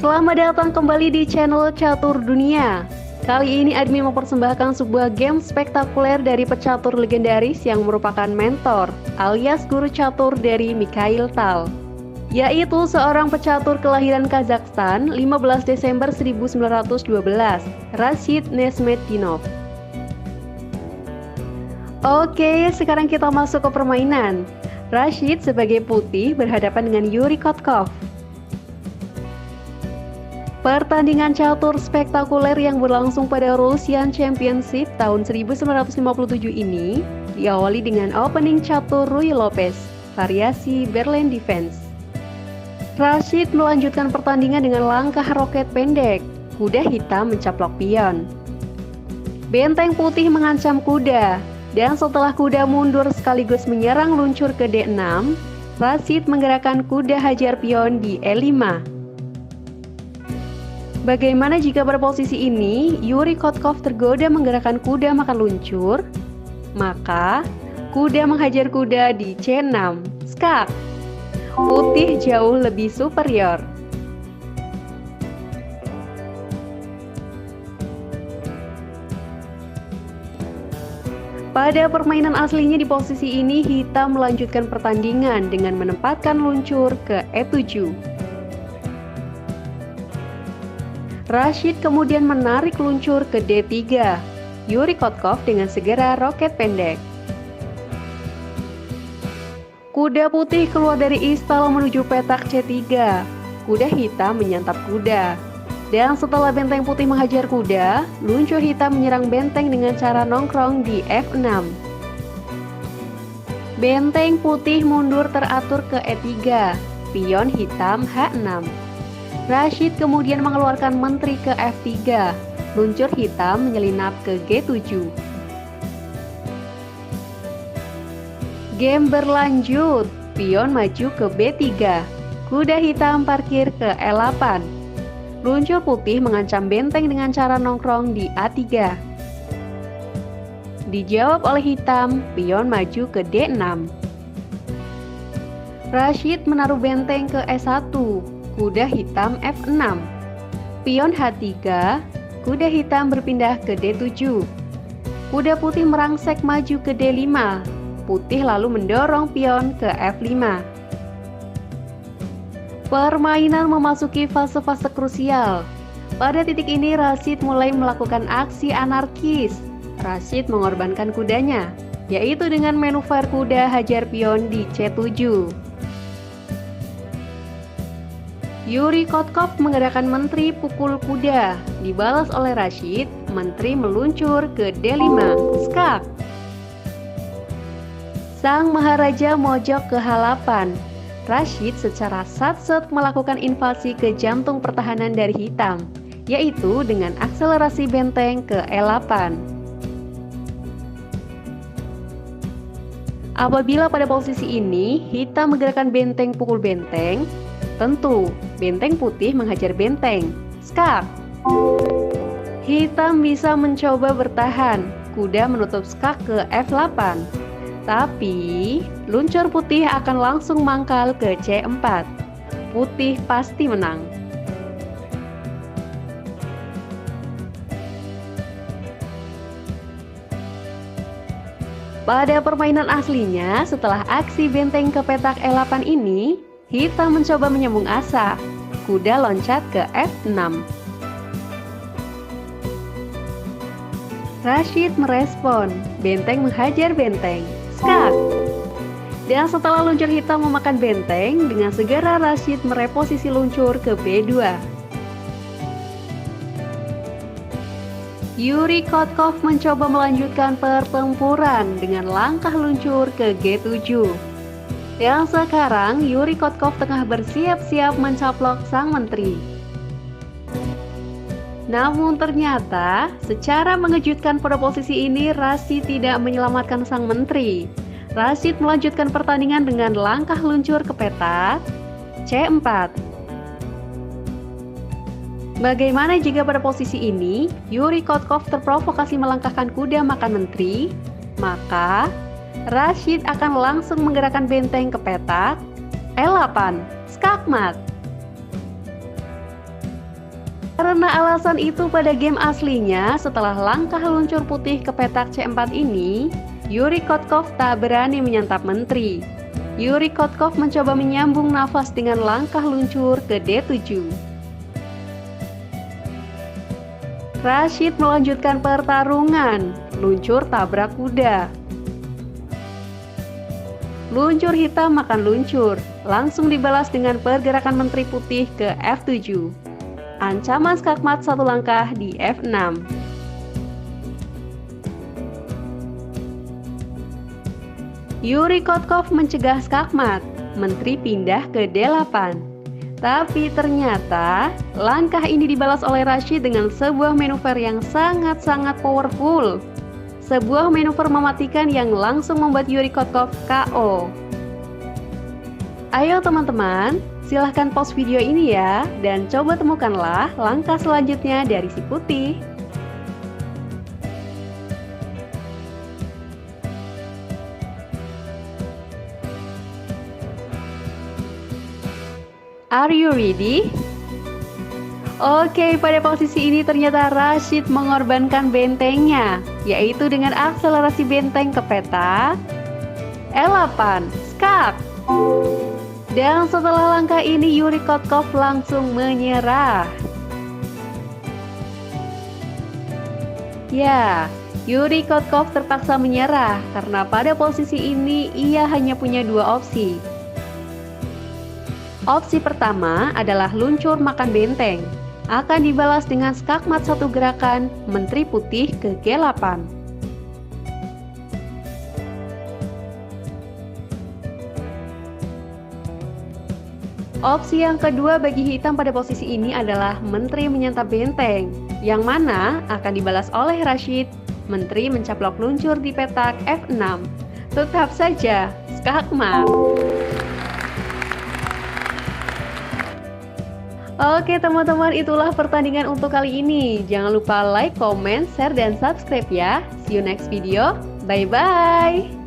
Selamat datang kembali di channel Catur Dunia. Kali ini admin mempersembahkan sebuah game spektakuler dari pecatur legendaris yang merupakan mentor alias guru catur dari Mikhail Tal, yaitu seorang pecatur kelahiran Kazakhstan 15 Desember 1912, Rashid Nesmetdinov. Oke, sekarang kita masuk ke permainan. Rashid sebagai putih berhadapan dengan Yuri Kotkov. Pertandingan catur spektakuler yang berlangsung pada Russian Championship tahun 1957 ini diawali dengan opening catur Ruy Lopez, variasi Berlin Defense. Rashid melanjutkan pertandingan dengan langkah roket pendek, kuda hitam mencaplok pion. Benteng putih mengancam kuda, dan setelah kuda mundur sekaligus menyerang luncur ke D6, Rashid menggerakkan kuda hajar pion di E5. Bagaimana jika pada posisi ini Yuri Kotkov tergoda menggerakkan kuda makan luncur? Maka kuda menghajar kuda di C6, skak. Putih jauh lebih superior. Pada permainan aslinya di posisi ini hitam melanjutkan pertandingan dengan menempatkan luncur ke E7. Rashid kemudian menarik luncur ke D3. Yuri Kotkov dengan segera roket pendek. Kuda putih keluar dari istal menuju petak C3. Kuda hitam menyantap kuda. Dan setelah benteng putih menghajar kuda, luncur hitam menyerang benteng dengan cara nongkrong di F6. Benteng putih mundur teratur ke E3. Pion hitam H6. Rashid kemudian mengeluarkan menteri ke F3. Luncur hitam menyelinap ke G7. Game berlanjut. Pion maju ke B3. Kuda hitam parkir ke E8. Luncur putih mengancam benteng dengan cara nongkrong di A3. Dijawab oleh hitam, pion maju ke D6. Rashid menaruh benteng ke E1. Kuda hitam F6. Pion H3. Kuda hitam berpindah ke D7. Kuda putih merangsek maju ke D5. Putih lalu mendorong pion ke F5. Permainan memasuki fase-fase krusial. Pada titik ini Rashid mulai melakukan aksi anarkis. Rashid mengorbankan kudanya, yaitu dengan manuver kuda hajar pion di C7. Yuri Kotkov menggerakkan menteri pukul kuda, dibalas oleh Rashid, menteri meluncur ke D5, skak. Sang Maharaja mojok ke H8. Rashid secara sat-set melakukan invasi ke jantung pertahanan dari hitam, yaitu dengan akselerasi benteng ke E8. Apabila pada posisi ini hitam menggerakkan benteng pukul benteng, tentu benteng putih menghajar benteng, skak. Hitam bisa mencoba bertahan, kuda menutup skak ke F8. Tapi luncur putih akan langsung mangkal ke C4. Putih pasti menang. Pada permainan aslinya, setelah aksi benteng ke petak E8 ini, hitam mencoba menyambung asa. Kuda loncat ke F6. Rashid merespon, benteng menghajar benteng, skak. Dan setelah luncur hitam memakan benteng, dengan segera Rashid mereposisi luncur ke B2. Yuri Kotkov mencoba melanjutkan pertempuran dengan langkah luncur ke G7. Dan sekarang Yuri Kotkov tengah bersiap-siap mencaplok sang menteri. Namun ternyata secara mengejutkan pada posisi ini Rashid tidak menyelamatkan sang menteri. Rashid melanjutkan pertandingan dengan langkah luncur ke petak C4. Bagaimana jika pada posisi ini Yuri Kotkov terprovokasi melangkahkan kuda makan menteri? Maka Rashid akan langsung menggerakkan benteng ke petak E8, skakmat. Karena alasan itu pada game aslinya, setelah langkah luncur putih ke petak C4 ini, Yuri Kotkov tak berani menyantap menteri. Yuri Kotkov mencoba menyambung nafas dengan langkah luncur ke D7. Rashid melanjutkan pertarungan, luncur tabrak kuda. Luncur hitam makan luncur, langsung dibalas dengan pergerakan menteri putih ke F7. Ancaman skakmat satu langkah di F6. Yuri Kotkov mencegah skakmat, menteri pindah ke D8. Tapi ternyata langkah ini dibalas oleh Rashid dengan sebuah manuver yang sangat-sangat powerful. Sebuah manuver mematikan yang langsung membuat Yuri Kotkov KO. Ayo teman-teman, silahkan pause video ini ya, dan coba temukanlah langkah selanjutnya dari si putih. Are you ready? Oke, pada posisi ini ternyata Rashid mengorbankan bentengnya, yaitu dengan akselerasi benteng ke peta E8, skak. Dan setelah langkah ini Yuri Kotkov langsung menyerah. Ya, Yuri Kotkov terpaksa menyerah karena pada posisi ini ia hanya punya dua opsi. Opsi pertama adalah luncur makan benteng, akan dibalas dengan skakmat satu gerakan menteri putih ke G8. Opsi yang kedua bagi hitam pada posisi ini adalah menteri menyantap benteng, yang mana akan dibalas oleh Rashid, menteri mencaplok luncur di petak F6. Tetap saja, skakmat. Oke teman-teman, itulah pertandingan untuk kali ini. Jangan lupa like, comment, share, dan subscribe ya. See you next video. Bye-bye.